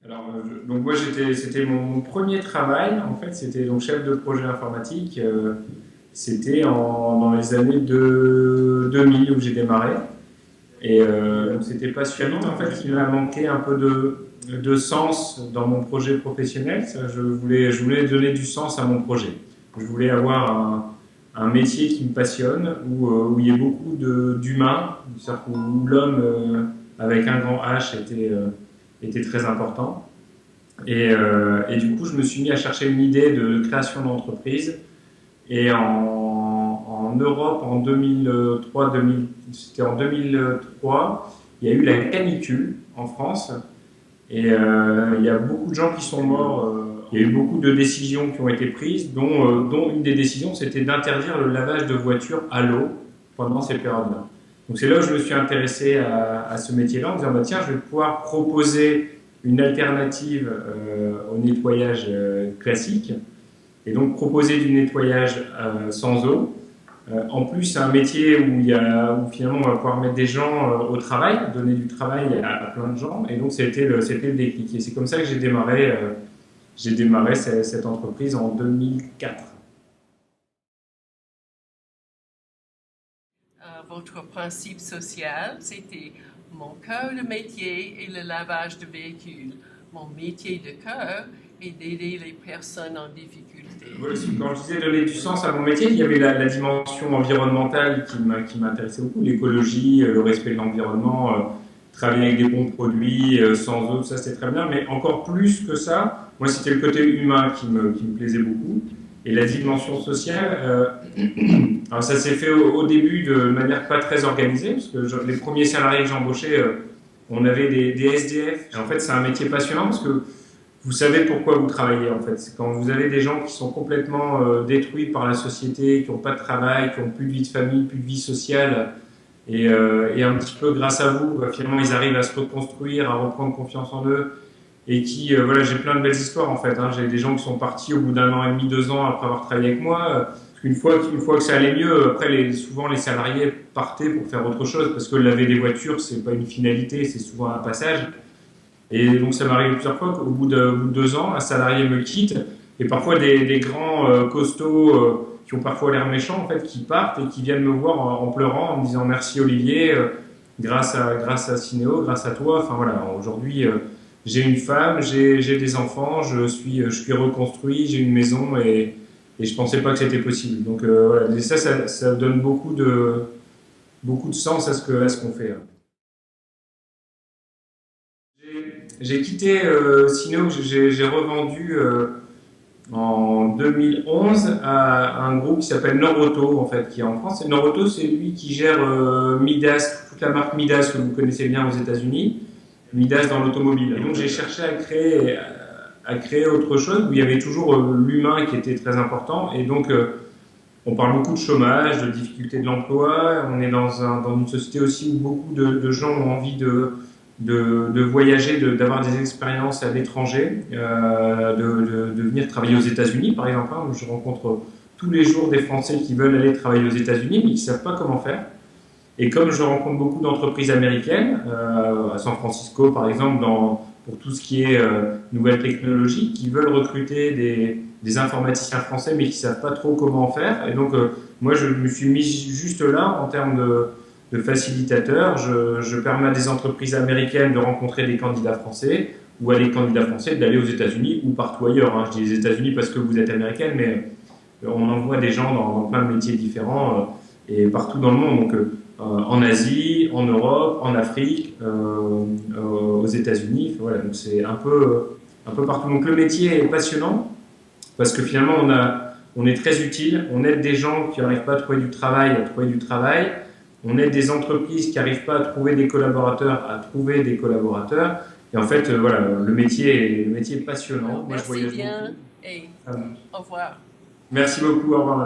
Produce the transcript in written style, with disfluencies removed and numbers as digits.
Alors, donc moi c'était mon premier travail en fait, c'était donc chef de projet informatique. C'était dans les années 2000 où j'ai démarré et donc c'était passionnant. En fait, il m'a manqué un peu de sens dans mon projet professionnel. Je voulais donner du sens à mon projet. Je voulais avoir un métier qui me passionne où il y ait beaucoup d'humains, c'est-à-dire où l'homme avec un grand H était très important. Et du coup, je me suis mis à chercher une idée de création d'entreprise. Et en Europe, en 2003, c'était en 2003, il y a eu la canicule en France. Et il y a beaucoup de gens qui sont morts. Il y a eu beaucoup de décisions qui ont été prises, dont une des décisions, c'était d'interdire le lavage de voitures à l'eau pendant ces périodes-là. Donc c'est là où je me suis intéressé à ce métier-là en me disant, bah, tiens, je vais pouvoir proposer une alternative au nettoyage classique et donc proposer du nettoyage sans eau. En plus, c'est un métier où finalement on va pouvoir mettre des gens au travail, donner du travail à plein de gens. Et donc c'était le déclic. Et c'est comme ça que j'ai démarré cette entreprise en 2004. Votre principe social, c'était mon cœur de métier et le lavage de véhicules. Mon métier de cœur est d'aider les personnes en difficulté. Voilà, quand je disais donner du sens à mon métier, il y avait la dimension environnementale qui m'intéressait beaucoup, l'écologie, le respect de l'environnement, travailler avec des bons produits, sans eau, ça c'était très bien, mais encore plus que ça, moi c'était le côté humain qui me plaisait beaucoup. Et la dimension sociale, alors ça s'est fait au début de manière pas très organisée, parce que les premiers salariés que j'embauchais, on avait des SDF. Et en fait, c'est un métier passionnant parce que vous savez pourquoi vous travaillez en fait. C'est quand vous avez des gens qui sont complètement détruits par la société, qui n'ont pas de travail, qui n'ont plus de vie de famille, plus de vie sociale, et un petit peu grâce à vous, finalement ils arrivent à se reconstruire, à reprendre confiance en eux, et voilà, j'ai plein de belles histoires en fait. Hein. J'ai des gens qui sont partis au bout d'un an et demi, 2 ans après avoir travaillé avec moi. Une fois que ça allait mieux, après souvent les salariés partaient pour faire autre chose parce que laver des voitures c'est pas une finalité, c'est souvent un passage. Et donc ça m'arrive plusieurs fois qu'au bout de 2 ans, un salarié me quitte et parfois des grands costauds qui ont parfois l'air méchants en fait, qui partent et qui viennent me voir en pleurant, en me disant merci Olivier, grâce à Cinéo, grâce à toi. Enfin voilà, aujourd'hui j'ai une femme, j'ai des enfants, je suis reconstruit, j'ai une maison et je pensais pas que c'était possible. Donc voilà, et ça donne beaucoup de sens à ce qu'on fait. J'ai quitté Cinéo, j'ai revendu en 2011 à un groupe qui s'appelle Noroto, en fait, qui est en France. Et Noroto, c'est lui qui gère Midas, toute la marque Midas que vous connaissez bien aux États-Unis, Midas dans l'automobile. Et donc j'ai cherché à créer autre chose où il y avait toujours l'humain qui était très important. Et donc on parle beaucoup de chômage, de difficultés de l'emploi. On est dans une société aussi où beaucoup de gens ont envie de voyager, d'avoir des expériences à l'étranger, de venir travailler aux États-Unis, par exemple. Hein. Je rencontre tous les jours des Français qui veulent aller travailler aux États-Unis, mais qui ne savent pas comment faire. Et comme je rencontre beaucoup d'entreprises américaines, à San Francisco, par exemple, pour tout ce qui est nouvelles technologies, qui veulent recruter des informaticiens français, mais qui ne savent pas trop comment faire. Et donc, moi, je me suis mis juste là en termes de facilitateur. Je permets à des entreprises américaines de rencontrer des candidats français ou à des candidats français d'aller aux États-Unis ou partout ailleurs. Hein. Je dis les États-Unis parce que vous êtes américaine, mais on envoie des gens dans plein de métiers différents et partout dans le monde. Donc, en Asie, en Europe, en Afrique, aux États-Unis. Voilà, donc c'est un peu partout. Donc le métier est passionnant parce que finalement on est très utile. On aide des gens qui n'arrivent pas à trouver du travail à trouver du travail. On aide des entreprises qui n'arrivent pas à trouver des collaborateurs à trouver des collaborateurs. Et en fait, voilà, le métier est passionnant. Alors, Moi, je merci voyage bien beaucoup. et Ah, au revoir. merci beaucoup. Au revoir.